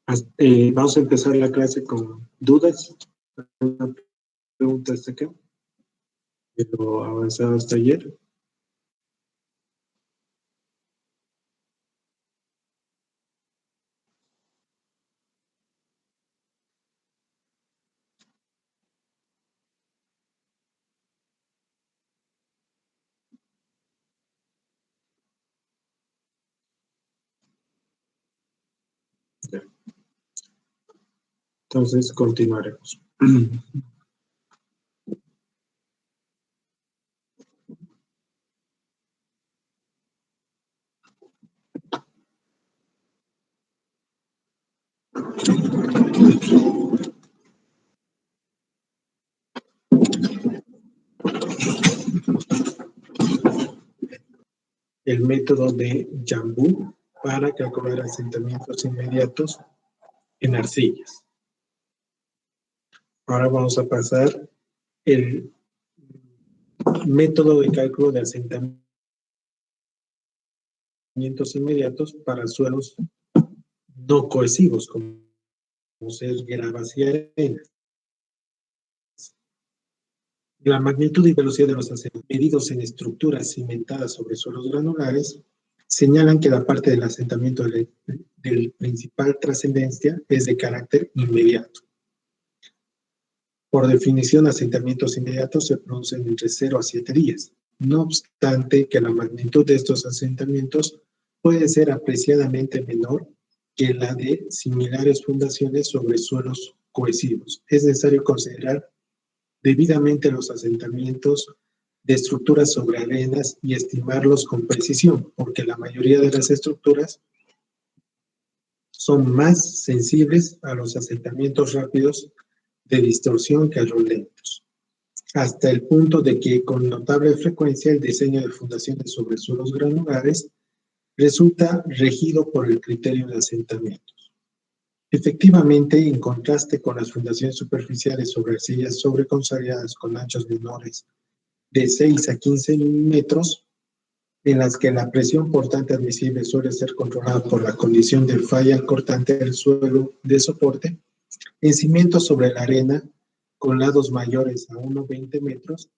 Vamos a empezar la clase con dudas. ¿Alguna pregunta hasta acá? De lo avanzado hasta ayer. Ya. Entonces, continuaremos. El método de Jambu para calcular asentamientos inmediatos en arcillas. Ahora vamos a pasar el método de cálculo de asentamientos inmediatos para suelos no cohesivos, como ser gravas y arenas. La magnitud y velocidad de los asentamientos medidos en estructuras cimentadas sobre suelos granulares señalan que la parte del asentamiento del principal trascendencia es de carácter inmediato. Por definición, asentamientos inmediatos se producen entre 0 a 7 días. No obstante que la magnitud de estos asentamientos puede ser apreciadamente menor que la de similares fundaciones sobre suelos cohesivos. Es necesario considerar debidamente los asentamientos de estructuras sobre arenas y estimarlos con precisión, porque la mayoría de las estructuras son más sensibles a los asentamientos rápidos de distorsión que a los lentos, hasta el punto de que con notable frecuencia el diseño de fundaciones sobre suelos granulares resulta regido por el criterio de asentamientos. Efectivamente, en contraste con las fundaciones superficiales sobre arcillas sobreconsolidadas con anchos menores de 6 a 15 metros, en las que la presión portante admisible suele ser controlada por la condición de falla cortante del suelo de soporte, en cimientos sobre la arena con lados mayores a 1,20 metros,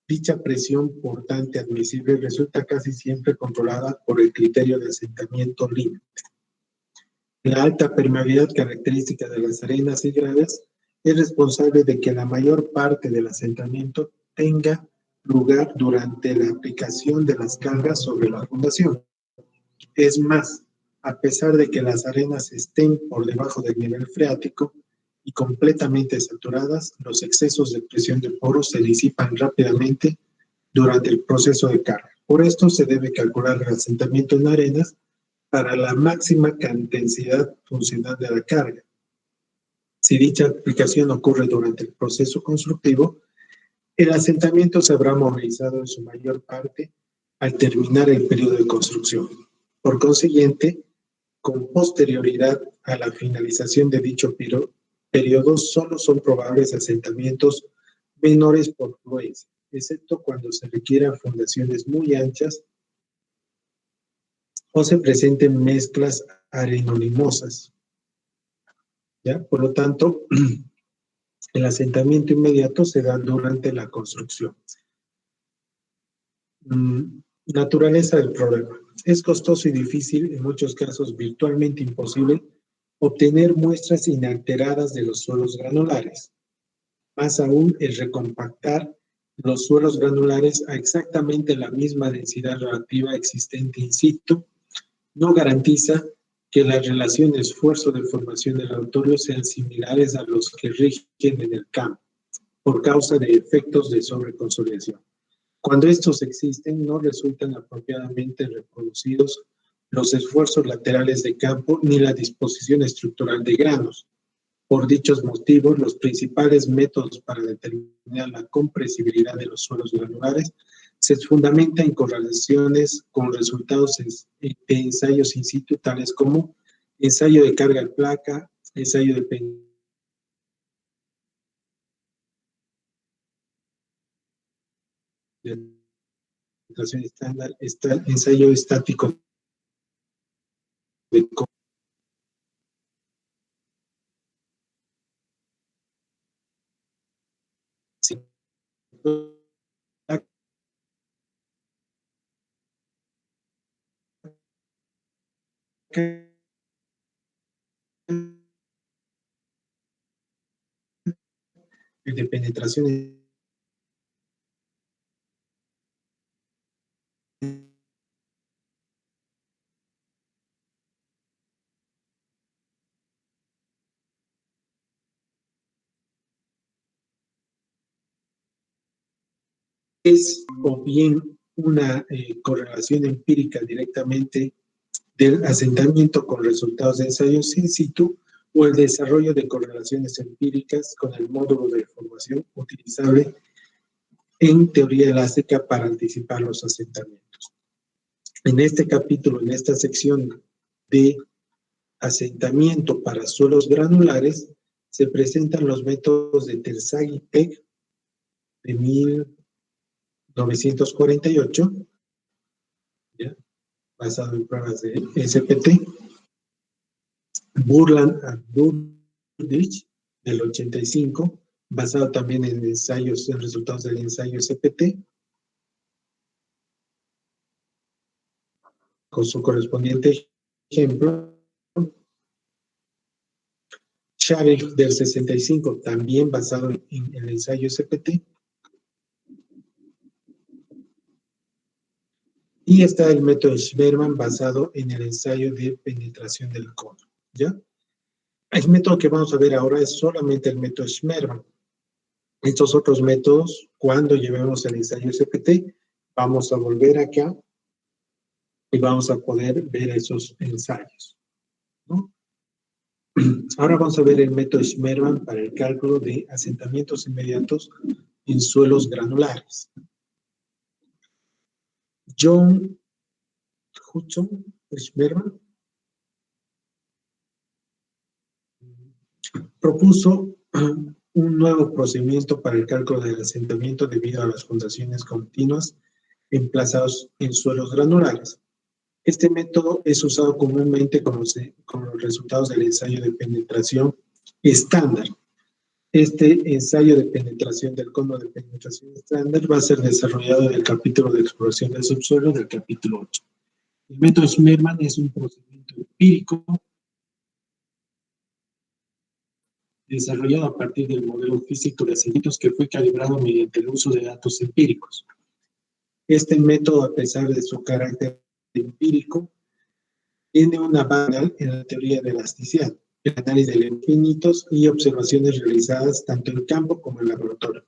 dicha presión portante admisible resulta casi siempre controlada por el criterio de asentamiento límite. La alta permeabilidad característica de las arenas y graves es responsable de que la mayor parte del asentamiento tenga lugar durante la aplicación de las cargas sobre la fundación. Es más, a pesar de que las arenas estén por debajo del nivel freático y completamente saturadas, los excesos de presión de poros se disipan rápidamente durante el proceso de carga. Por esto se debe calcular el asentamiento en arenas para la máxima intensidad funcional de la carga. Si dicha aplicación ocurre durante el proceso constructivo, el asentamiento se habrá movilizado en su mayor parte al terminar el periodo de construcción. Por consiguiente, con posterioridad a la finalización de dicho periodo, solo son probables asentamientos menores por fluencia, excepto cuando se requieran fundaciones muy anchas o se presenten mezclas arenolimosas. ¿Ya? Por lo tanto, el asentamiento inmediato se da durante la construcción. Naturaleza del problema. Es costoso y difícil, en muchos casos virtualmente imposible, obtener muestras inalteradas de los suelos granulares. Más aún, el recompactar los suelos granulares a exactamente la misma densidad relativa existente in situ no garantiza que las relaciones esfuerzo de formación del laboratorio sean similares a los que rigen en el campo, por causa de efectos de sobreconsolidación. Cuando estos existen, no resultan apropiadamente reproducidos los esfuerzos laterales de campo ni la disposición estructural de granos. Por dichos motivos, los principales métodos para determinar la compresibilidad de los suelos granulares se fundamenta en correlaciones con resultados de ensayos in situ, tales como ensayo de carga de placa, ensayo de penetración estándar, ensayo estático de de penetración es o bien una correlación empírica directamente del asentamiento con resultados de ensayos in situ o el desarrollo de correlaciones empíricas con el módulo de formación utilizable en teoría elástica para anticipar los asentamientos. En este capítulo, en esta sección de asentamiento para suelos granulares, se presentan los métodos de Terzaghi y Pegg de 1948, ¿ya? Basado en pruebas de SPT, Burland and Burdich del 85, basado también en ensayos, en resultados del ensayo SPT, con su correspondiente ejemplo. Sharif del 65, también basado en el ensayo SPT. Y está el método Schmermann basado en el ensayo de penetración del cono, ¿ya? El método que vamos a ver ahora es solamente el método Schmermann. Estos otros métodos, cuando llevemos el ensayo SPT, vamos a volver acá y vamos a poder ver esos ensayos, ¿no? Ahora vamos a ver el método Schmermann para el cálculo de asentamientos inmediatos en suelos granulares. John Hudson Schmermann propuso un nuevo procedimiento para el cálculo del asentamiento debido a las fundaciones continuas emplazados en suelos granulares. Este método es usado comúnmente con los resultados del ensayo de penetración estándar. Este ensayo de penetración del cono de penetración estándar va a ser desarrollado en el capítulo de exploración del subsuelo del capítulo 8. El método Schmermann es un procedimiento empírico desarrollado a partir del modelo físico de asentamientos que fue calibrado mediante el uso de datos empíricos. Este método, a pesar de su carácter empírico, tiene una base en la teoría de elasticidad, el análisis de infinitos y observaciones realizadas tanto en campo como en laboratorio.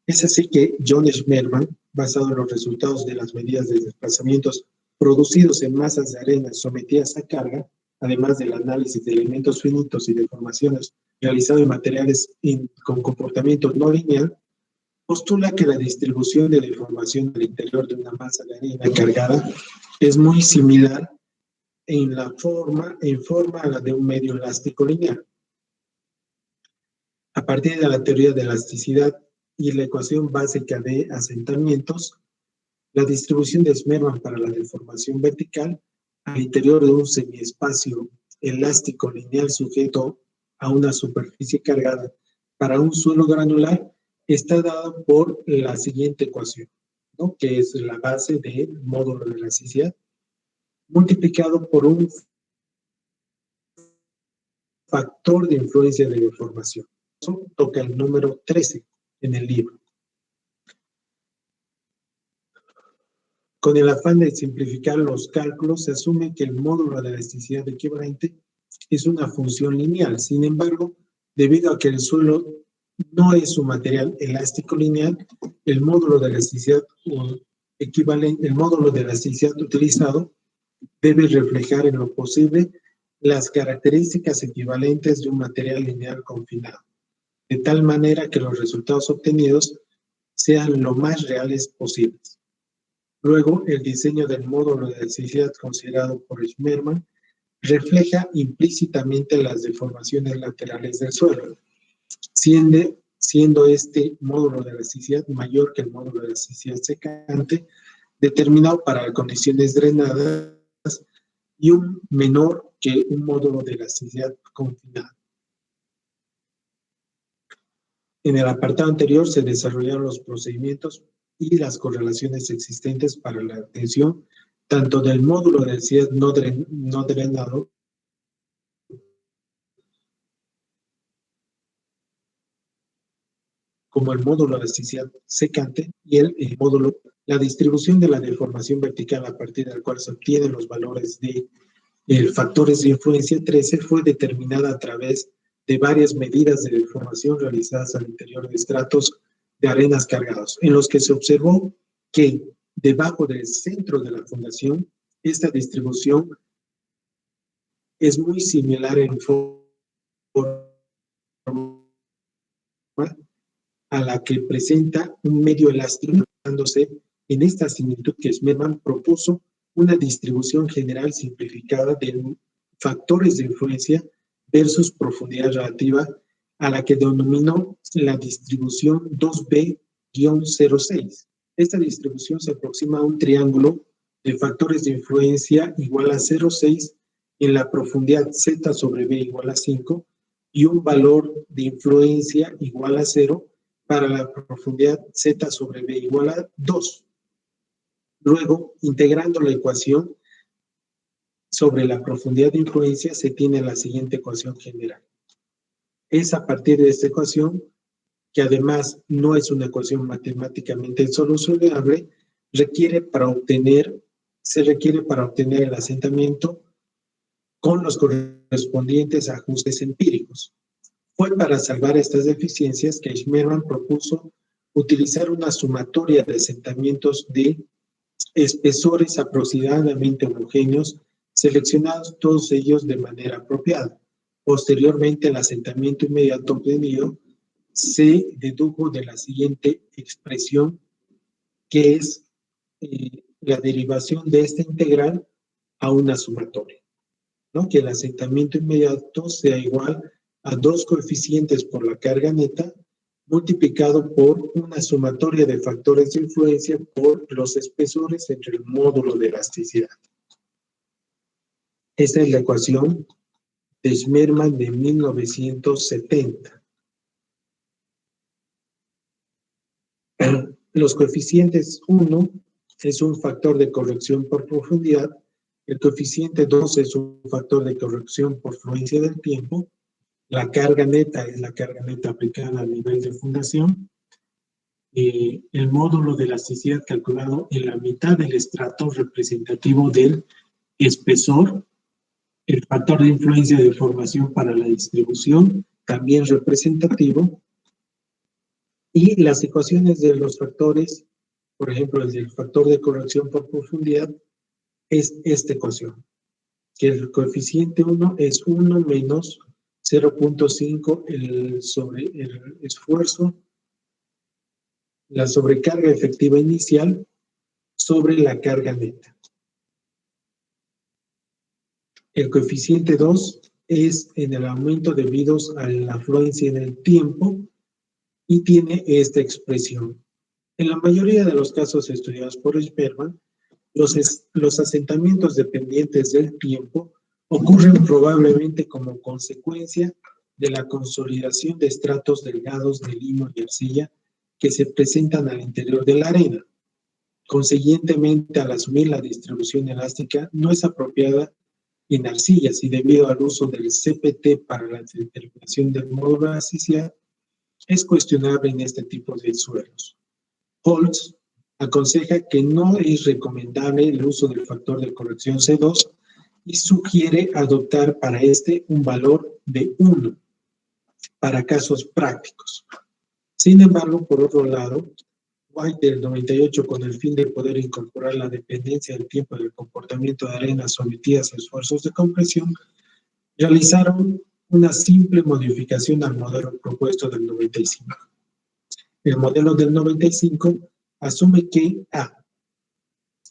Es así que John Schmermann, basado en los resultados de las medidas de desplazamientos producidos en masas de arena sometidas a carga, además del análisis de elementos finitos y deformaciones realizado en materiales con comportamiento no lineal, postula que la distribución de deformación al interior de una masa de arena cargada es muy similar en forma a la de un medio elástico lineal. A partir de la teoría de elasticidad y la ecuación básica de asentamientos, la distribución de Schmermann para la deformación vertical al interior de un semiespacio elástico lineal sujeto a una superficie cargada para un suelo granular está dada por la siguiente ecuación, ¿no? Que es la base del módulo de elasticidad multiplicado por un factor de influencia de deformación. Eso toca el número 13 en el libro. Con el afán de simplificar los cálculos, se asume que el módulo de elasticidad equivalente es una función lineal. Sin embargo, debido a que el suelo no es un material elástico lineal, el módulo de elasticidad equivalente, el módulo de elasticidad utilizado debe reflejar en lo posible las características equivalentes de un material lineal confinado, de tal manera que los resultados obtenidos sean lo más reales posibles. Luego, el diseño del módulo de elasticidad considerado por Schmermann refleja implícitamente las deformaciones laterales del suelo, siendo este módulo de elasticidad mayor que el módulo de elasticidad secante, determinado para condiciones drenadas, y un menor que un módulo de elasticidad confinada. En el apartado anterior se desarrollaron los procedimientos y las correlaciones existentes para la obtención tanto del módulo de densidad no drenado como el módulo de densidad secante y el módulo, la distribución de la deformación vertical a partir del cual se obtienen los valores de factores de influencia 13 fue determinada a través de varias medidas de deformación realizadas al interior de estratos de arenas cargados, en los que se observó que debajo del centro de la fundación, esta distribución es muy similar en forma a la que presenta un medio elástico, dándose en esta similitud que Schmermann propuso una distribución general simplificada de factores de influencia versus profundidad relativa, a la que denominó la distribución 2B-06. Esta distribución se aproxima a un triángulo de factores de influencia igual a 0,6 en la profundidad Z sobre B igual a 5 y un valor de influencia igual a 0 para la profundidad Z sobre B igual a 2. Luego, integrando la ecuación sobre la profundidad de influencia, se tiene la siguiente ecuación general. Es a partir de esta ecuación, que además no es una ecuación matemáticamente solucionable, se requiere para obtener el asentamiento con los correspondientes ajustes empíricos. Fue para salvar estas deficiencias que Schmermann propuso utilizar una sumatoria de asentamientos de espesores aproximadamente homogéneos, seleccionados todos ellos de manera apropiada. Posteriormente, el asentamiento inmediato obtenido se dedujo de la siguiente expresión, que es la derivación de esta integral a una sumatoria, ¿no? Que el asentamiento inmediato sea igual a 2 coeficientes por la carga neta multiplicado por una sumatoria de factores de influencia por los espesores entre el módulo de elasticidad. Esta es la ecuación de Schmermann de 1970. Los coeficientes 1 es un factor de corrección por profundidad, el coeficiente 2 es un factor de corrección por fluencia del tiempo, la carga neta es la carga neta aplicada al nivel de fundación, el módulo de elasticidad calculado en la mitad del estrato representativo del espesor, el factor de influencia de deformación para la distribución, también representativo, y las ecuaciones de los factores, por ejemplo, el del factor de corrección por profundidad, es esta ecuación, que el coeficiente 1 es 1 menos 0.5 sobre el esfuerzo, la sobrecarga efectiva inicial sobre la carga neta. El coeficiente 2 es en el aumento debido a la afluencia en el tiempo y tiene esta expresión. En la mayoría de los casos estudiados por Schmermann, los asentamientos dependientes del tiempo ocurren probablemente como consecuencia de la consolidación de estratos delgados de limo y arcilla que se presentan al interior de la arena. Consiguientemente, al asumir la distribución elástica, no es apropiada en arcillas y debido al uso del CPT para la determinación del módulo de elasticidad, es cuestionable en este tipo de suelos. Holtz aconseja que no es recomendable el uso del factor de corrección C2 y sugiere adoptar para este un valor de 1 para casos prácticos. Sin embargo, por otro lado, White del 98, con el fin de poder incorporar la dependencia del tiempo del comportamiento de arenas sometidas a esfuerzos de compresión, realizaron una simple modificación al modelo propuesto del 95. El modelo del 95 asume que A,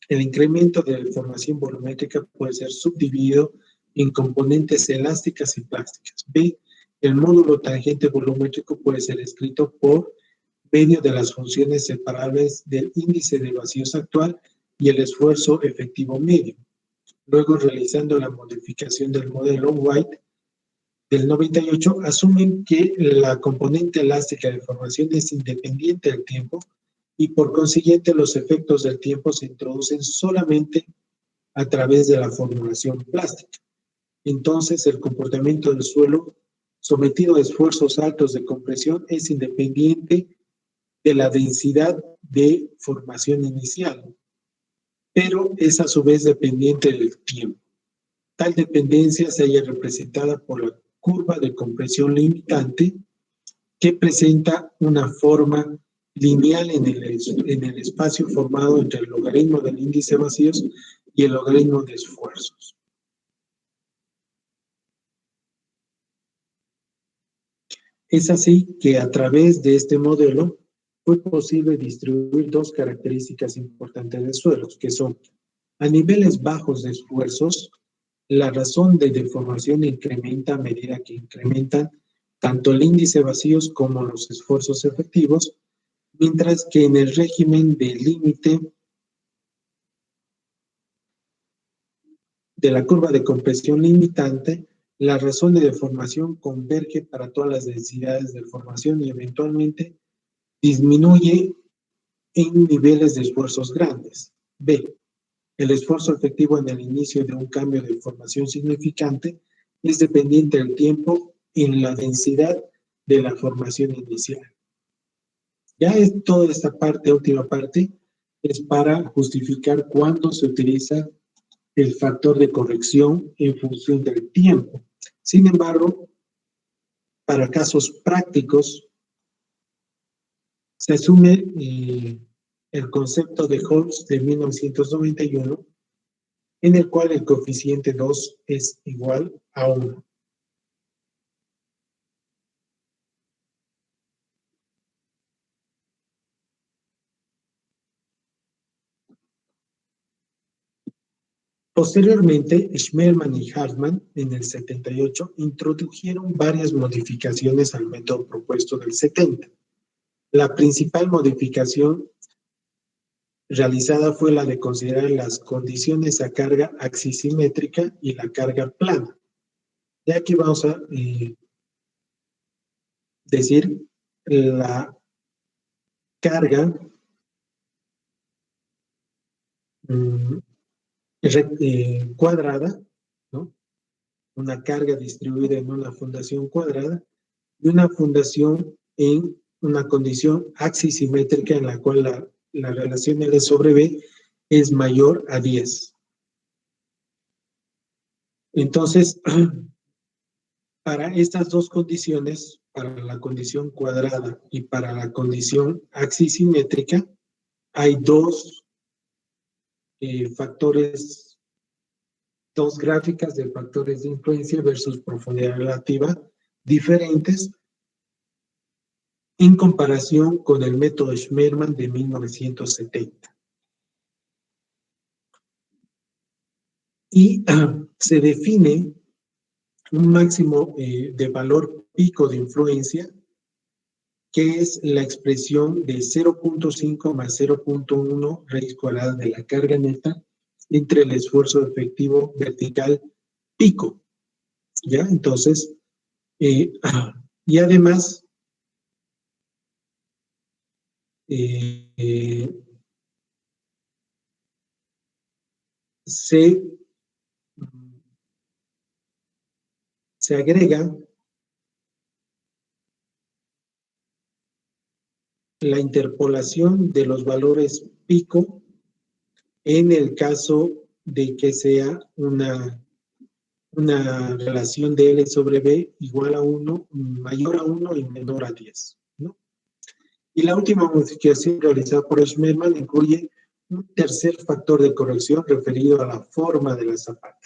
el incremento de la deformación volumétrica puede ser subdividido en componentes elásticas y plásticas. B, el módulo tangente volumétrico puede ser escrito por medio de las funciones separables del índice de vacíos actual y el esfuerzo efectivo medio. Luego, realizando la modificación del modelo, White del 98 asumen que la componente elástica de formación es independiente del tiempo y por consiguiente los efectos del tiempo se introducen solamente a través de la formulación plástica. Entonces, el comportamiento del suelo sometido a esfuerzos altos de compresión es independiente de la densidad de formación inicial, pero es a su vez dependiente del tiempo. Tal dependencia se halla representada por la curva de compresión limitante, que presenta una forma lineal en el espacio formado entre el logaritmo del índice de vacíos y el logaritmo de esfuerzos. Es así que a través de este modelo fue posible distribuir dos características importantes de suelos, que son: a niveles bajos de esfuerzos, la razón de deformación incrementa a medida que incrementan tanto el índice de vacíos como los esfuerzos efectivos, mientras que en el régimen de límite de la curva de compresión limitante, la razón de deformación converge para todas las densidades de formación y eventualmente disminuye en niveles de esfuerzos grandes. B. El esfuerzo efectivo en el inicio de un cambio de formación significante es dependiente del tiempo en la densidad de la formación inicial. Ya es toda esta parte, última parte, es para justificar cuándo se utiliza el factor de corrección en función del tiempo. Sin embargo, para casos prácticos, se asume el concepto de Holmes de 1991, en el cual el coeficiente 2 es igual a 1. Posteriormente, Schmerman y Hartmann, en el 78, introdujeron varias modificaciones al método propuesto del 70. La principal modificación realizada fue la de considerar las condiciones a carga axisimétrica y la carga plana. Ya aquí vamos a decir la carga cuadrada, ¿no? Una carga distribuida en una fundación cuadrada y una fundación en una condición axisimétrica en la cual la relación L sobre B es mayor a 10. Entonces, para estas dos condiciones, para la condición cuadrada y para la condición axisimétrica, hay dos factores, dos gráficas de factores de influencia versus profundidad relativa diferentes en comparación con el método Schmerman de 1970. Y se define un máximo de valor pico de influencia, que es la expresión de 0.5 más 0.1 raíz cuadrada de la carga neta entre el esfuerzo efectivo vertical pico. ¿Ya? Entonces, y además, se agrega la interpolación de los valores pico en el caso de que sea una relación de L sobre B igual a 1, mayor a 1 y menor a 10, ¿no? Y la última modificación realizada por Schmerman incluye un tercer factor de corrección referido a la forma de la zapata,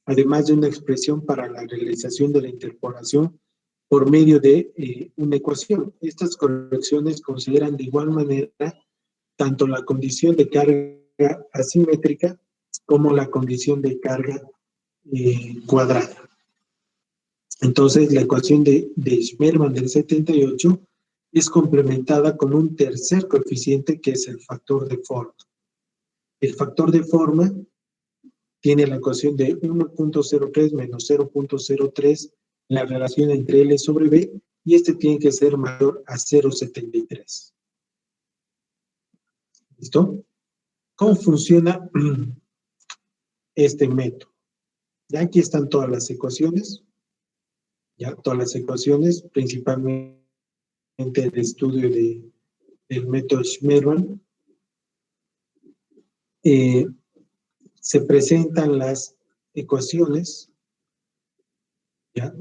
además de una expresión para la realización de la interpolación por medio de una ecuación. Estas correcciones consideran de igual manera tanto la condición de carga asimétrica como la condición de carga cuadrada. Entonces, la ecuación de Schmerman del 78 es complementada con un tercer coeficiente que es el factor de forma. El factor de forma tiene la ecuación de 1.03 menos 0.03 la relación entre L sobre B, y este tiene que ser mayor a 0,73. ¿Listo? ¿Cómo funciona este método? Ya aquí están todas las ecuaciones, principalmente el estudio del método Schmermann. Se presentan las ecuaciones, ¿ya?,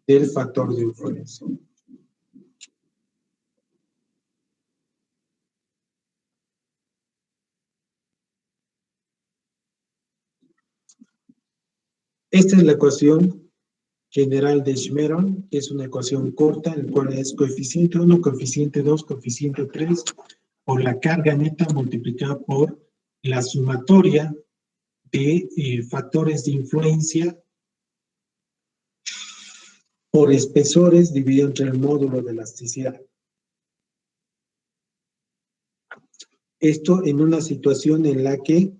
del factor de influencia. Esta es la ecuación general de Schmermann, que es una ecuación corta, en la cual es coeficiente 1, coeficiente 2, coeficiente 3, por la carga neta multiplicada por la sumatoria de factores de influencia por espesores dividido entre el módulo de elasticidad. Esto en una situación en la que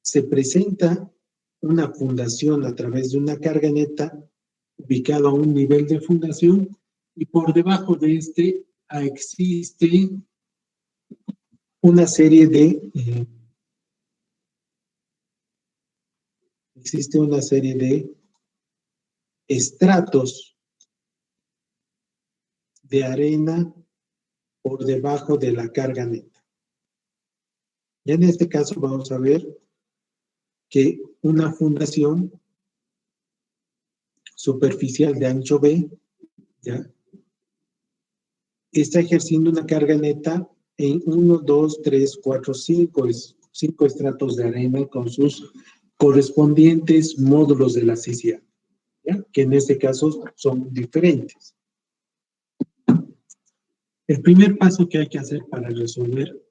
se presenta una fundación a través de una carga neta ubicada a un nivel de fundación, y por debajo de este existe una serie de estratos de arena por debajo de la carga neta. Y en este caso vamos a ver que una fundación superficial de ancho B, ¿ya?, está ejerciendo una carga neta en 1, 2, 3, 4, 5 estratos de arena con sus correspondientes módulos de elasticidad, ¿ya?, que en este caso son diferentes. El primer paso que hay que hacer para resolver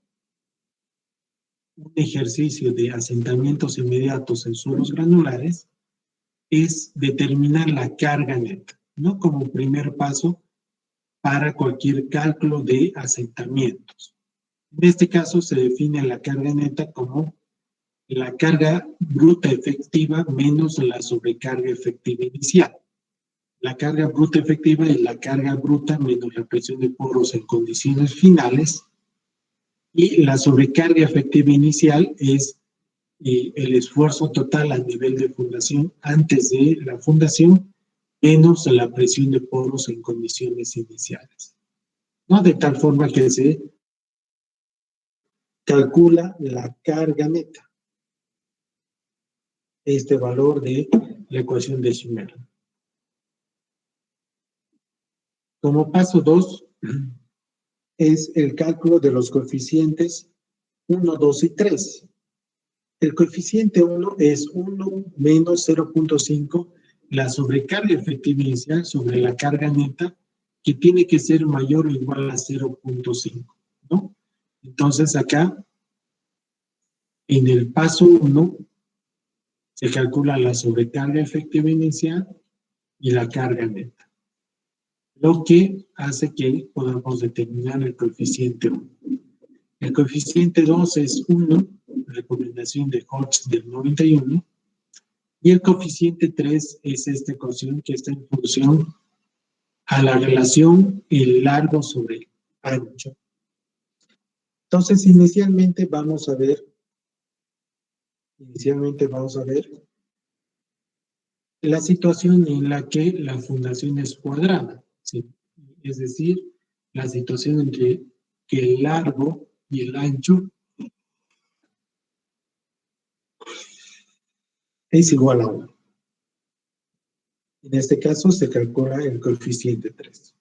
un ejercicio de asentamientos inmediatos en suelos granulares es determinar la carga neta, ¿no?, como primer paso para cualquier cálculo de asentamientos. En este caso se define la carga neta como la carga bruta efectiva menos la sobrecarga efectiva inicial. La carga bruta efectiva es la carga bruta menos la presión de poros en condiciones finales, y la sobrecarga efectiva inicial es el esfuerzo total a nivel de fundación antes de la fundación menos la presión de poros en condiciones iniciales, ¿no? De tal forma que se calcula la carga neta, este valor de la ecuación de Schmermann. Como paso 2 es el cálculo de los coeficientes 1, 2 y 3. El coeficiente 1 es 1 menos 0,5, la sobrecarga efectiva inicial sobre la carga neta, que tiene que ser mayor o igual a 0,5, ¿no? Entonces acá, en el paso 1, se calcula la sobrecarga efectiva inicial y la carga neta, lo que hace que podamos determinar el coeficiente 1. El coeficiente 2 es 1, recomendación de Hodge del 91, y el coeficiente 3 es esta ecuación que está en función a la relación el largo sobre el ancho. Entonces, inicialmente vamos a ver la situación en la que la fundación es cuadrada, ¿sí? Es decir, la situación en que el largo y el ancho es igual a 1. En este caso se calcula el coeficiente 3,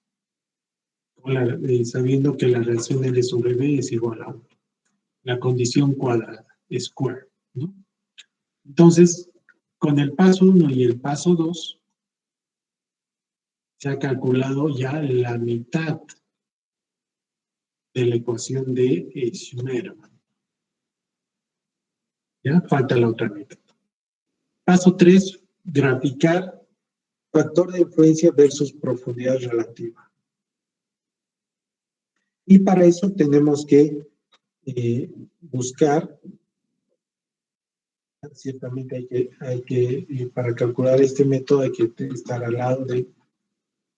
sabiendo que la relación L sobre B es igual a 1. La condición cuadrada, square, ¿no? Entonces, con el paso 1 y el paso 2, se ha calculado ya la mitad de la ecuación de Schmermann. Ya falta la otra mitad. Paso 3, graficar factor de influencia versus profundidad relativa. Y para eso tenemos que buscar Ciertamente para calcular este método hay que estar al lado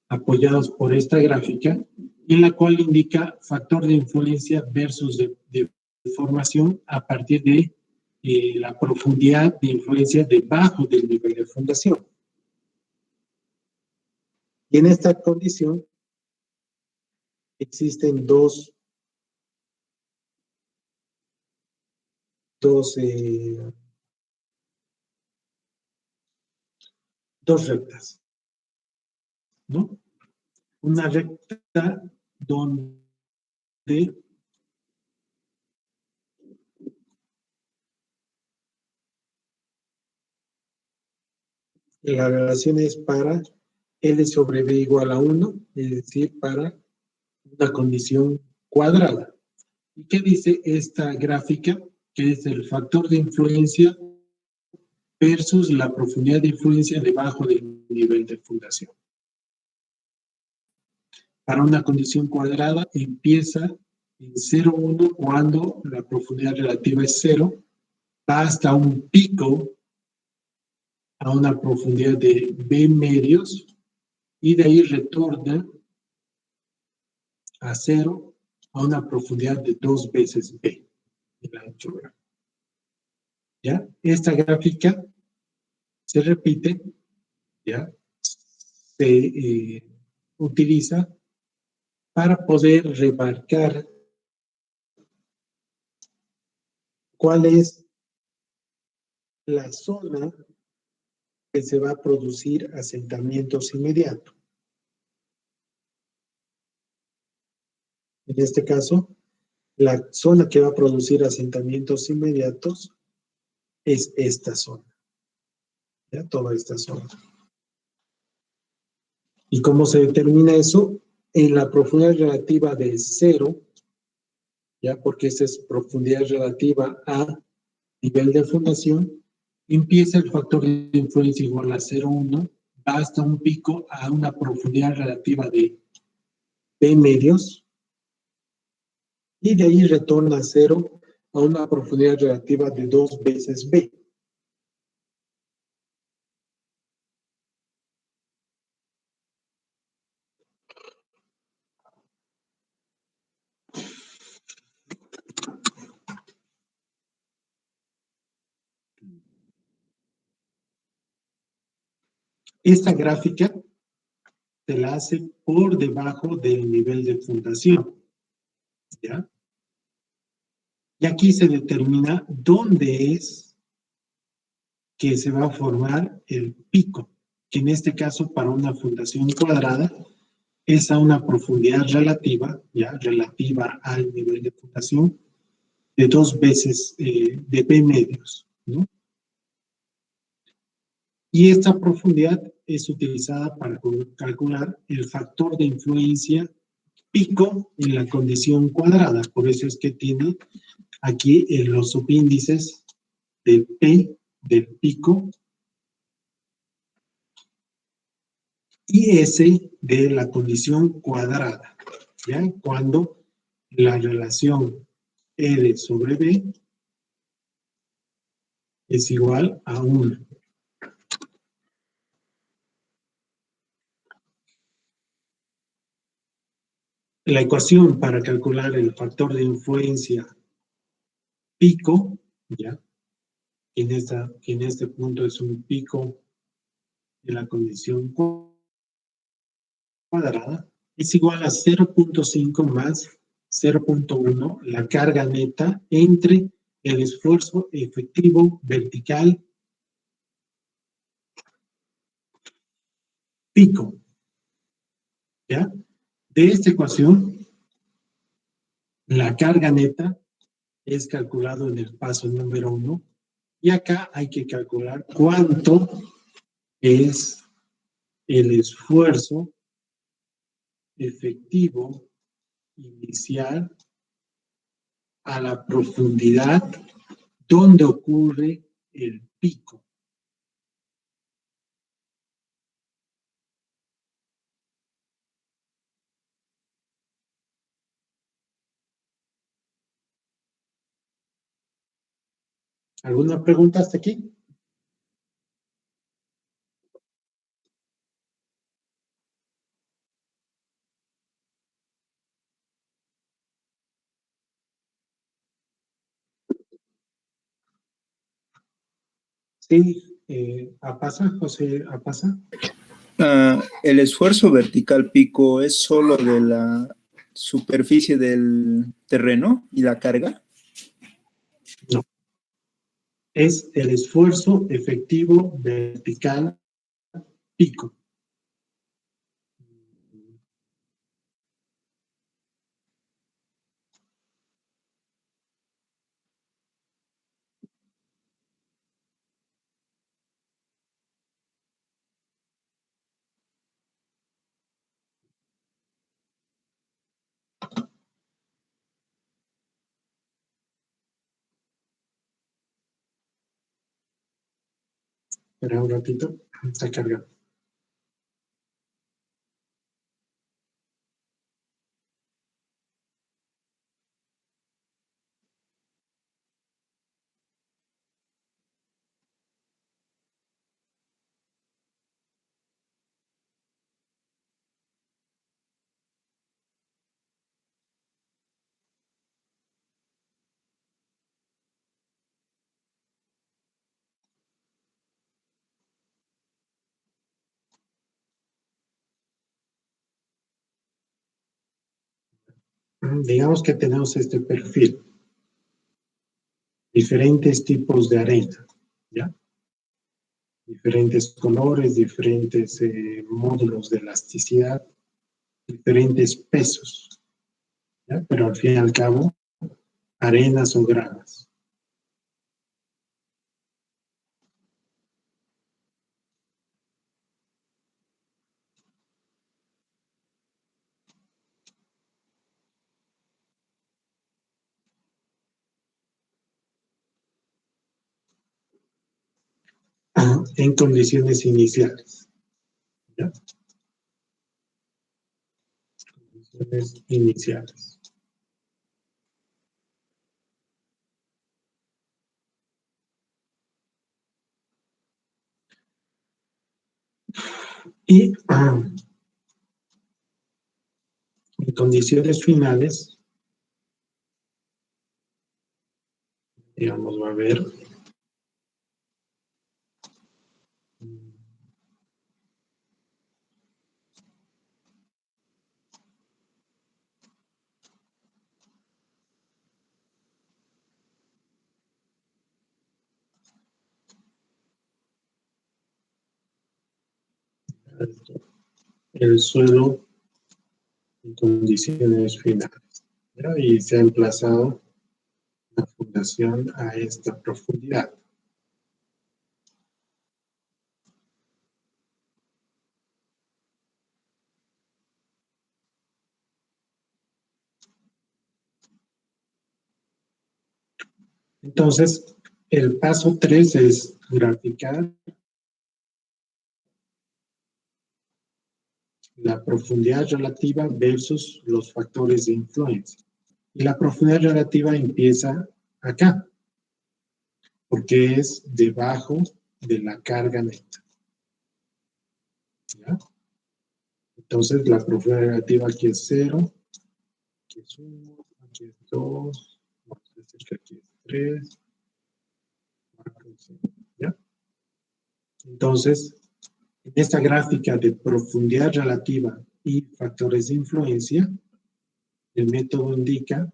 apoyados por esta gráfica, en la cual indica factor de influencia versus deformación a partir de la profundidad de influencia debajo del nivel de fundación. Y en esta condición existen dos rectas, ¿no? Una recta donde la relación es para L sobre B igual a 1, es decir, para una condición cuadrada. ¿Y qué dice esta gráfica? Que es el factor de influencia versus la profundidad de influencia debajo del nivel de fundación. Para una condición cuadrada empieza en 0,1 cuando la profundidad relativa es 0, va hasta un pico a una profundidad de B medios y de ahí retorna a 0 a una profundidad de 2 veces B de la anchura. ¿Ya? Esta gráfica se repite, ¿ya? Se utiliza para poder remarcar cuál es la zona que se va a producir asentamientos inmediatos. En este caso, la zona que va a producir asentamientos inmediatos es esta zona, ¿ya? Toda esta zona. ¿Y cómo se determina eso? En la profundidad relativa de 0, ¿ya? Porque esa es profundidad relativa a nivel de fundación, empieza el factor de influencia igual a 0,1, va hasta un pico a una profundidad relativa de B medios, y de ahí retorna a 0 a una profundidad relativa de 2 veces B. Esta gráfica se la hace por debajo del nivel de fundación, ¿ya? Y aquí se determina dónde es que se va a formar el pico, que en este caso para una fundación cuadrada es a una profundidad relativa, ya relativa al nivel de fundación, de 2 veces de B medios, ¿no? Y esta profundidad es utilizada para calcular el factor de influencia pico en la condición cuadrada. Por eso es que tiene aquí los subíndices de P del pico y S de la condición cuadrada, ¿ya? Cuando la relación L sobre B es igual a 1. La ecuación para calcular el factor de influencia pico, ¿ya? En este punto es un pico de la condición cuadrada, es igual a 0,5 más 0,1 la carga neta entre el esfuerzo efectivo vertical pico, ¿ya? De esta ecuación, la carga neta es calculado en el paso número 1 y acá hay que calcular cuánto es el esfuerzo efectivo inicial a la profundidad donde ocurre el pico. ¿Alguna pregunta hasta aquí? Sí, Apasa, José Apasa. El esfuerzo vertical pico es solo de la superficie del terreno y la carga. No, es el esfuerzo efectivo vertical pico. Espera un ratito, está cargando. Digamos que tenemos este perfil, diferentes tipos de arena, ¿ya? Diferentes colores, diferentes módulos de elasticidad, diferentes pesos, ¿ya? Pero al fin y al cabo, arenas o gradas. En condiciones iniciales, ¿ya? Condiciones iniciales. Y en condiciones finales, digamos, va a haber el suelo en condiciones finales, ¿ya? Y se ha emplazado la fundación a esta profundidad. Entonces, el paso 3 es graficar la profundidad relativa versus los factores de influencia. Y la profundidad relativa empieza acá, porque es debajo de la carga neta, ¿ya? Entonces, la profundidad relativa aquí es 0, aquí es 1, aquí es 2, vamos a decir que aquí es 3, ¿ya? Entonces, en esta gráfica de profundidad relativa y factores de influencia, el método indica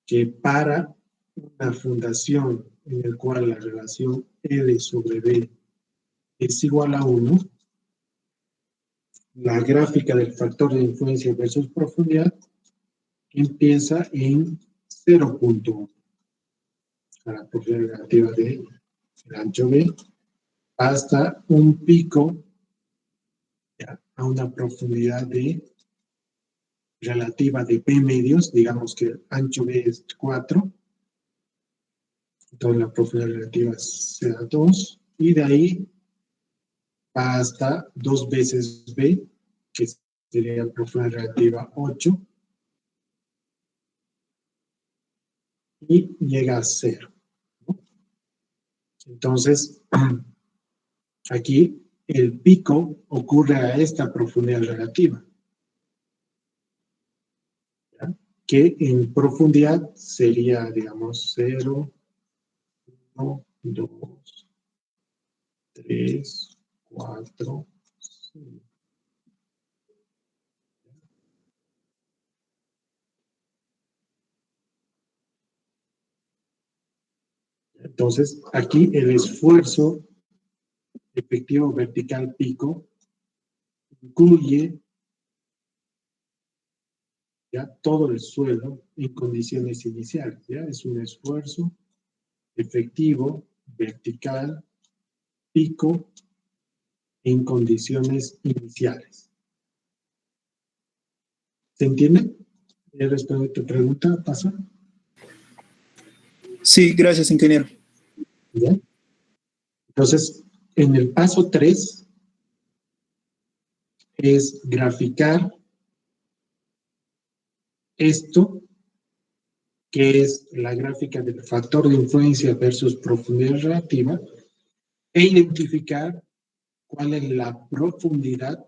que para una fundación en la cual la relación L sobre B es igual a 1, la gráfica del factor de influencia versus profundidad empieza en 0.1, a la profundidad relativa del ancho B, hasta un pico, ¿ya?, a una profundidad de relativa de B medios, digamos que el ancho B es 4, entonces la profundidad relativa será 2, y de ahí va hasta 2 veces B, que sería profundidad relativa 8, y llega a 0, ¿no? Entonces, aquí el pico ocurre a esta profundidad relativa, ¿ya? Que en profundidad sería, digamos, 0, 1, 2, 3, 4, 5. Entonces, aquí el esfuerzo efectivo vertical pico incluye ya todo el suelo en condiciones iniciales, ¿ya? Es un esfuerzo efectivo vertical pico en condiciones iniciales. ¿Se entiende? ¿Ya respondo a tu pregunta, Paso? Sí, gracias, ingeniero. ¿Ya? Entonces, en el paso 3 es graficar esto, que es la gráfica del factor de influencia versus profundidad relativa, e identificar cuál es la profundidad,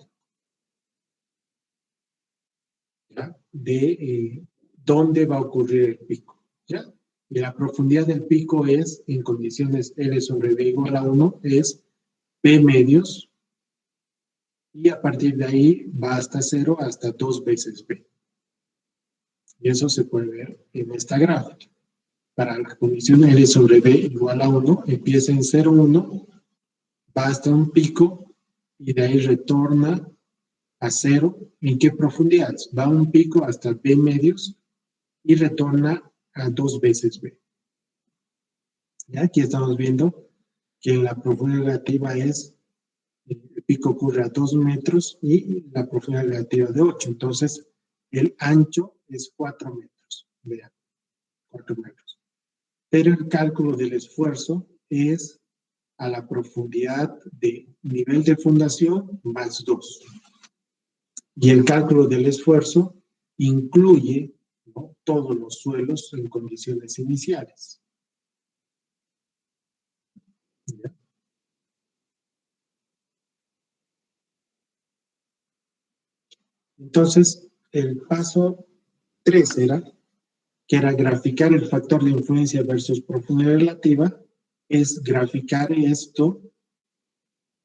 ¿ya? De dónde va a ocurrir el pico, ¿ya? Y la profundidad del pico es, en condiciones L sobre B igual a 1, es B medios, y a partir de ahí va hasta 0, hasta 2 veces B. Y eso se puede ver en esta gráfica. Para la condición L sobre B igual a 1, empieza en 0, 1, va hasta un pico, y de ahí retorna a 0. ¿En qué profundidad? Va a un pico hasta B medios y retorna a 2 veces B. ¿Ya? Aquí estamos viendo que la profundidad relativa es, el pico ocurre a 2 metros y la profundidad relativa de 8. Entonces, el ancho es 4 metros. Vean, 4 metros. Pero el cálculo del esfuerzo es a la profundidad de nivel de fundación más 2. Y el cálculo del esfuerzo incluye, ¿no?, todos los suelos en condiciones iniciales. ¿Ya? Entonces, el paso 3 que era graficar el factor de influencia versus profundidad relativa, es graficar esto,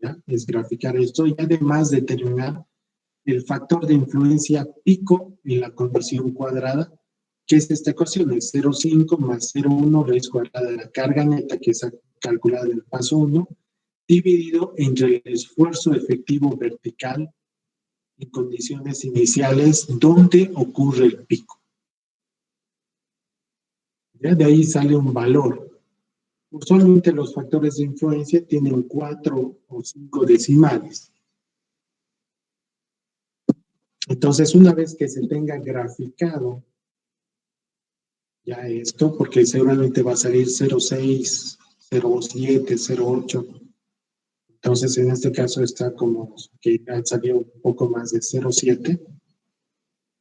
¿ya? Es graficar esto y además determinar el factor de influencia pico en la condición cuadrada, que es esta ecuación, es 0,5 más 0,1 raíz cuadrada de la carga neta, que es calculada en el paso 1, dividido entre el esfuerzo efectivo vertical en condiciones iniciales donde ocurre el pico. ¿Ya? De ahí sale un valor. Usualmente los factores de influencia tienen 4 o 5 decimales. Entonces, una vez que se tenga graficado ya esto, porque seguramente va a salir 0,6, 0,7, 0,8. Entonces, en este caso está como que ha salido un poco más de 0,7.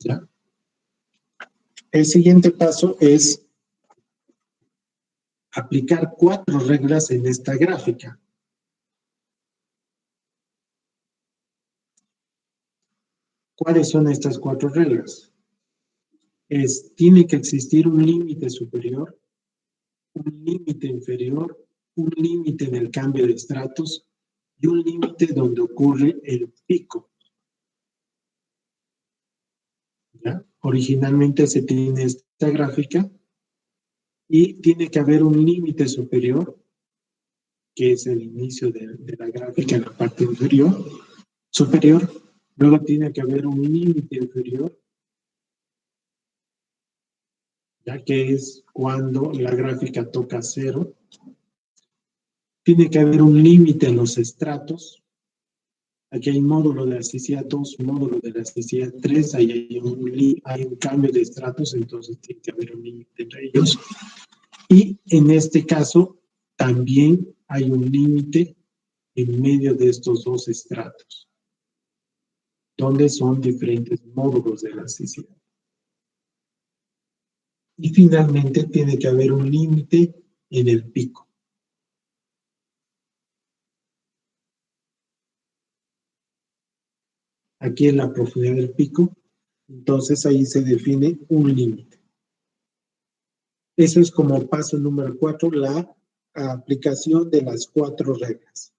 ¿Ya? El siguiente paso es aplicar 4 reglas en esta gráfica. ¿Cuáles son estas 4 reglas? Tiene que existir un límite superior, un límite inferior, un límite en el cambio de estratos y un límite donde ocurre el pico. ¿Ya? Originalmente se tiene esta gráfica y tiene que haber un límite superior, que es el inicio de la gráfica en la parte inferior, superior. Luego tiene que haber un límite inferior, ya que es cuando la gráfica toca 0. Tiene que haber un límite en los estratos. Aquí hay módulo de elasticidad 2, módulo de elasticidad 3, ahí hay un cambio de estratos, entonces tiene que haber un límite entre ellos. Y en este caso también hay un límite en medio de estos dos estratos, donde son diferentes módulos de elasticidad. Y finalmente tiene que haber un límite en el pico. Aquí en la profundidad del pico, entonces ahí se define un límite. Eso es como paso número 4, la aplicación de las 4 reglas,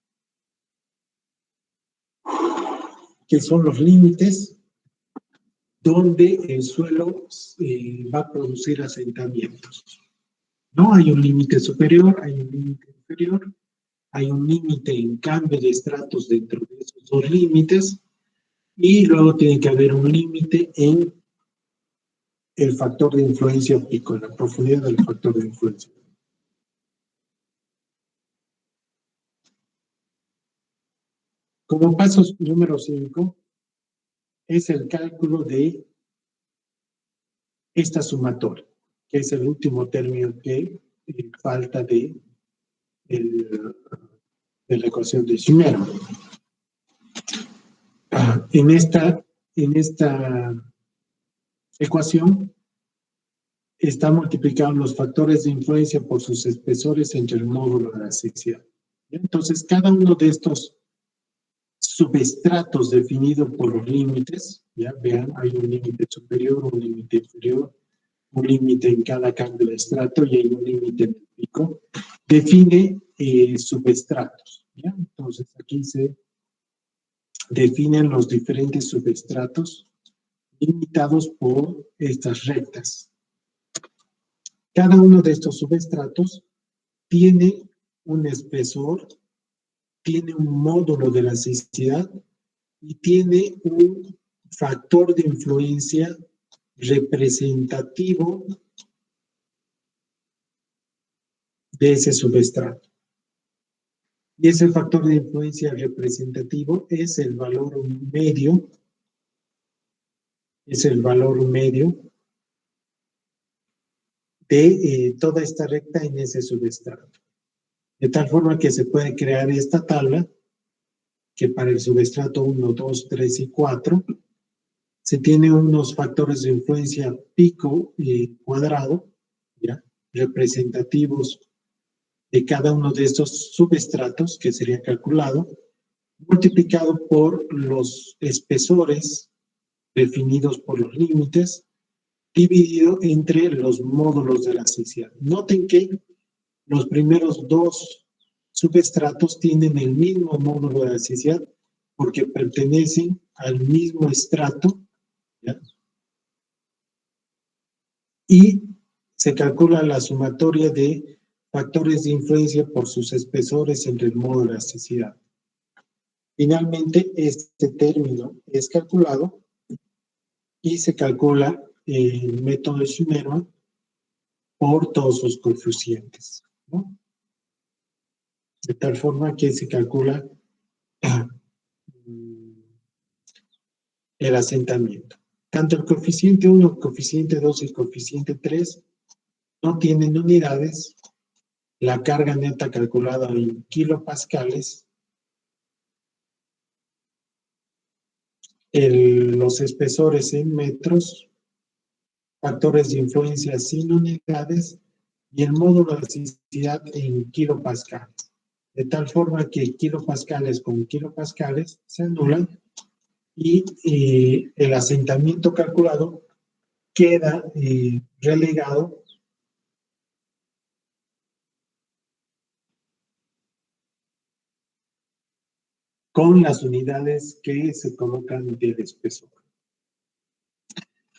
que son los límites donde el suelo va a producir asentamientos. No hay un límite superior, hay un límite inferior, hay un límite en cambio de estratos dentro de esos dos límites, y luego tiene que haber un límite en el factor de influencia pico, en la profundidad del factor de influencia. Como paso número 5, es el cálculo de esta sumatoria, que es el último término que falta de la ecuación de Schmidt. En esta ecuación está multiplicado los factores de influencia por sus espesores entre el módulo de la sección. Entonces, cada uno de estos subestratos definidos por los límites, ya vean, hay un límite superior, un límite inferior, un límite en cada cambio de estrato y hay un límite en el pico, define subestratos. ¿Ya? Entonces, aquí se definen los diferentes subestratos limitados por estas rectas. Cada uno de estos subestratos tiene un espesor, tiene un módulo de elasticidad y tiene un factor de influencia representativo de ese subestrato. Y ese factor de influencia representativo es el valor medio, de toda esta recta en ese subestrato. De tal forma que se puede crear esta tabla que para el subestrato 1, 2, 3 y 4 se tiene unos factores de influencia pico cuadrado, ¿ya? Representativos de cada uno de estos subestratos que sería calculado, multiplicado por los espesores definidos por los límites, dividido entre los módulos de la elasticidad. Noten que los primeros dos subestratos tienen el mismo módulo de elasticidad porque pertenecen al mismo estrato, ¿ya? Y se calcula la sumatoria de factores de influencia por sus espesores entre el módulo de elasticidad. Finalmente, este término es calculado y se calcula el método de Schmidt por todos sus coeficientes, ¿no? De tal forma que se calcula el asentamiento. Tanto el coeficiente 1, el coeficiente 2 y el coeficiente 3 no tienen unidades. La carga neta calculada en kilopascales, los espesores en metros, factores de influencia sin unidades y el módulo de elasticidad en kilopascales. De tal forma que kilopascales con kilopascales se anulan y el asentamiento calculado queda relegado con las unidades que se colocan del espesor.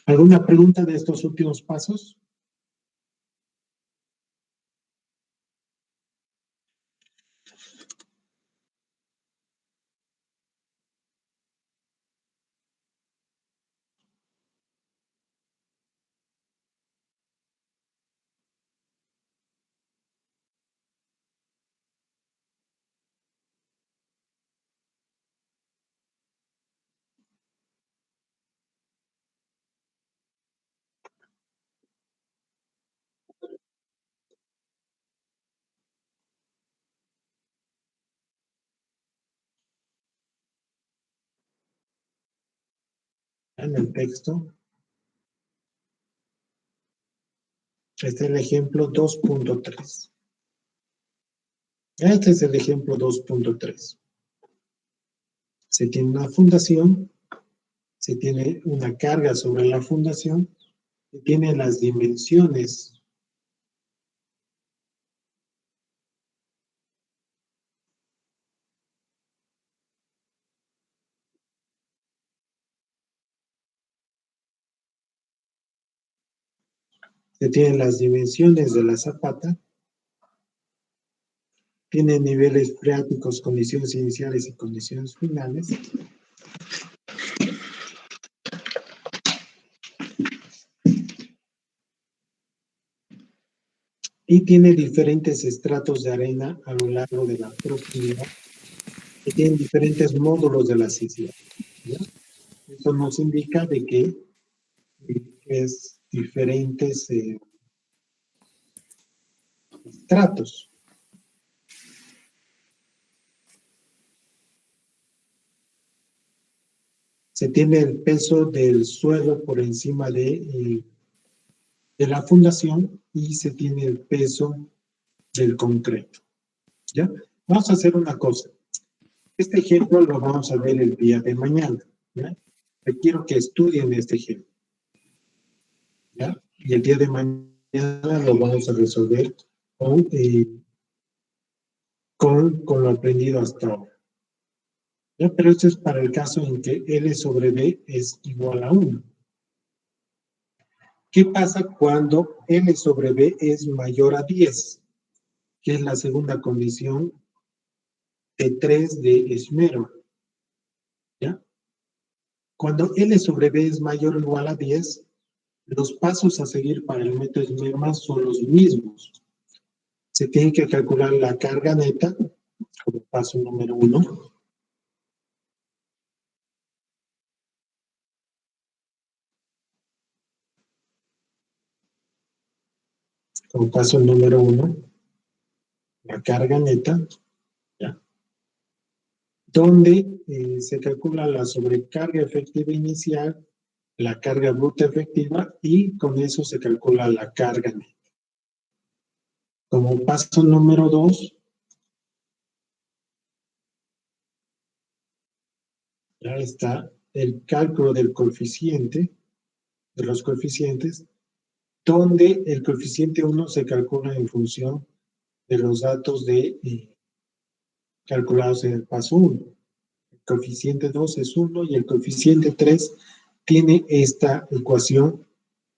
¿Alguna pregunta de estos últimos pasos? En el texto. Este es el ejemplo 2.3. Este es el ejemplo 2.3. Se tiene una fundación, se tiene una carga sobre la fundación, se tiene las dimensiones. Se tienen las dimensiones de la zapata, tiene niveles freáticos, condiciones iniciales y condiciones finales. Y tiene diferentes estratos de arena a lo largo de la profundidad. Y tienen diferentes módulos de las islas, ¿ya? Eso nos indica de que es diferentes estratos. Se tiene el peso del suelo por encima de la fundación y se tiene el peso del concreto, ¿ya? Vamos a hacer una cosa. Este ejemplo lo vamos a ver el día de mañana, ¿ya? Quiero que estudien este ejemplo, ¿ya? Y el día de mañana lo vamos a resolver con lo aprendido hasta ahora, ¿ya? Pero esto es para el caso en que L sobre B es igual a 1. ¿Qué pasa cuando L sobre B es mayor a 10? Que es la segunda condición de 3 de esmero, ¿ya? Cuando L sobre B es mayor o igual a 10, los pasos a seguir para el método esmerma son los mismos. Se tiene que calcular la carga neta, como paso número 1. Como paso número 1, la carga neta, ¿ya? Donde se calcula la sobrecarga efectiva inicial, la carga bruta efectiva y con eso se calcula la carga neta. Como paso número 2, ya está el cálculo del coeficiente, de los coeficientes, donde el coeficiente 1 se calcula en función de los datos calculados en el paso 1. El coeficiente 2 es 1 y el coeficiente 3 tiene esta ecuación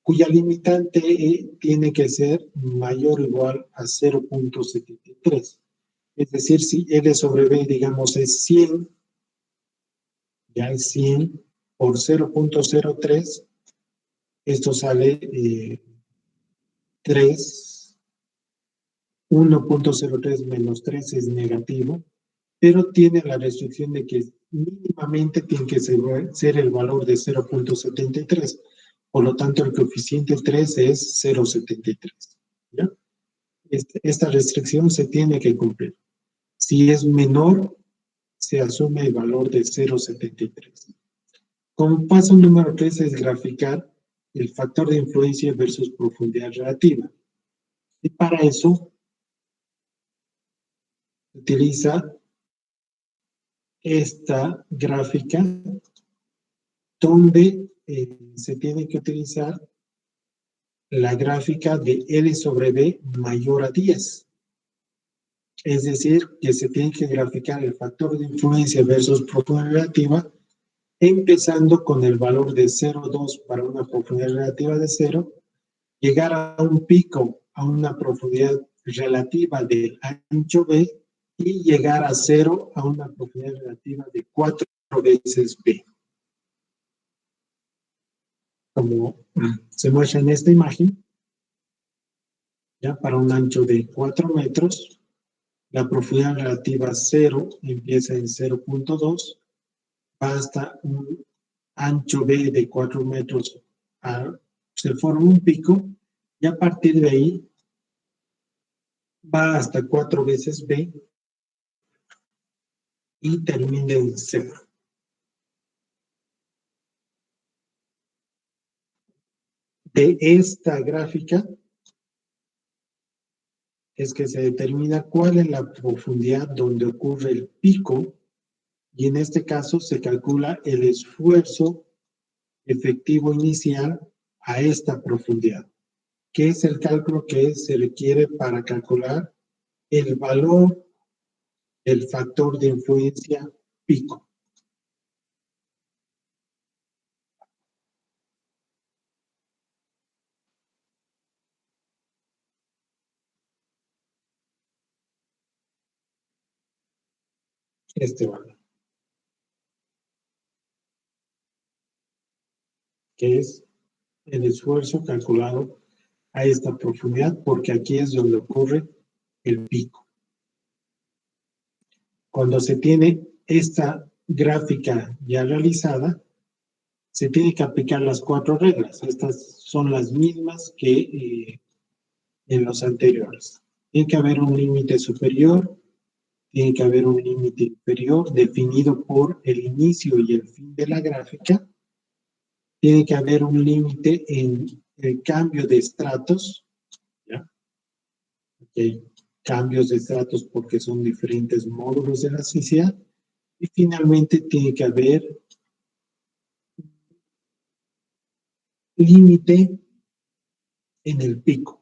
cuya limitante tiene que ser mayor o igual a 0.73. Es decir, si L sobre B, digamos, es 100, ya es 100 por 0.03, esto sale 3, 1.03 menos 3 es negativo, pero tiene la restricción de que mínimamente tiene que ser el valor de 0.73. Por lo tanto, el coeficiente 3 es 0.73. ¿Ya? Esta restricción se tiene que cumplir. Si es menor, se asume el valor de 0.73. Como paso número 3 es graficar el factor de influencia versus profundidad relativa. Y para eso utiliza esta gráfica donde se tiene que utilizar la gráfica de L sobre B mayor a 10. Es decir, que se tiene que graficar el factor de influencia versus profundidad relativa, empezando con el valor de 0,2 para una profundidad relativa de 0, llegar a un pico, a una profundidad relativa del ancho B, y llegar a 0 a una profundidad relativa de 4 veces B. Como se muestra en esta imagen, ya para un ancho de 4 metros, la profundidad relativa 0 empieza en 0.2, va hasta un ancho B de 4 metros, se forma un pico, y a partir de ahí va hasta 4 veces B y termina en 0. De esta gráfica es que se determina cuál es la profundidad donde ocurre el pico y en este caso se calcula el esfuerzo efectivo inicial a esta profundidad, que es el cálculo que se requiere para calcular el valor del factor de influencia pico. Este valor, que es el esfuerzo calculado a esta profundidad, porque aquí es donde ocurre el pico. Cuando se tiene esta gráfica ya realizada, se tiene que aplicar las 4 reglas. Estas son las mismas que en los anteriores. Tiene que haber un límite superior, tiene que haber un límite inferior definido por el inicio y el fin de la gráfica. Tiene que haber un límite en el cambio de estratos, ¿ya? Okay. Cambios de estratos porque son diferentes módulos de la sismicidad. Y finalmente tiene que haber límite en el pico.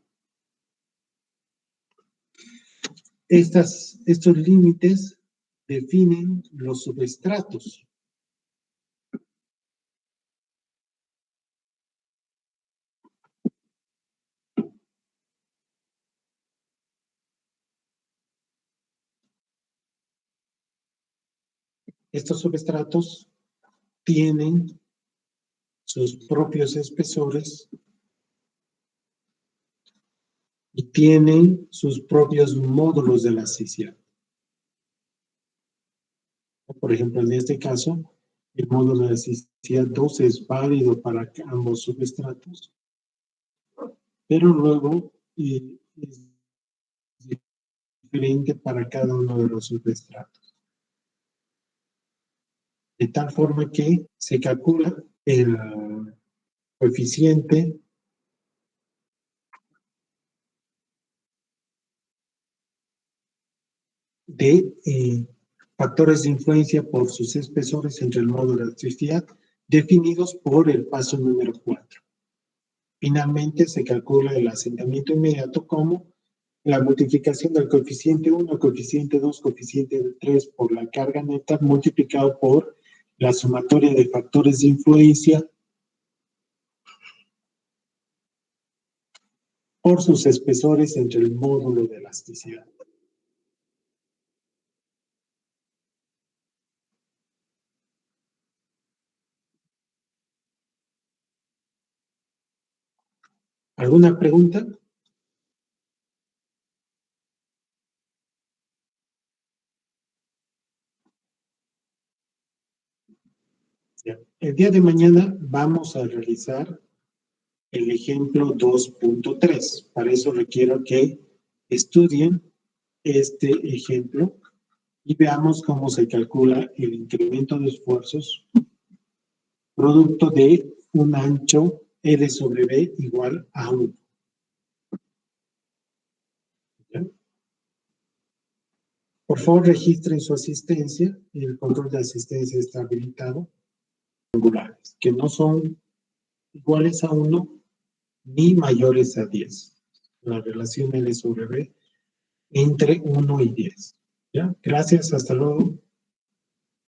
Estos límites definen los subestratos. Estos subestratos tienen sus propios espesores y tienen sus propios módulos de elasticidad. Por ejemplo, en este caso, el módulo de elasticidad 2 es válido para ambos subestratos, pero luego es diferente para cada uno de los subestratos. De tal forma que se calcula el coeficiente de factores de influencia por sus espesores entre el módulo de elasticidad definidos por el paso número 4. Finalmente se calcula el asentamiento inmediato como la multiplicación del coeficiente 1, coeficiente 2, coeficiente 3 por la carga neta multiplicado por la sumatoria de factores de influencia por sus espesores entre el módulo de elasticidad. ¿Alguna pregunta? El día de mañana vamos a realizar el ejemplo 2.3. Para eso requiero que estudien este ejemplo y veamos cómo se calcula el incremento de esfuerzos producto de un ancho L sobre B igual a 1. ¿Ya? Por favor, registren su asistencia. El control de asistencia está habilitado. Angulares, que no son iguales a 1 ni mayores a 10. La relación L sobre B entre 1 y 10. ¿Ya? Gracias, hasta luego.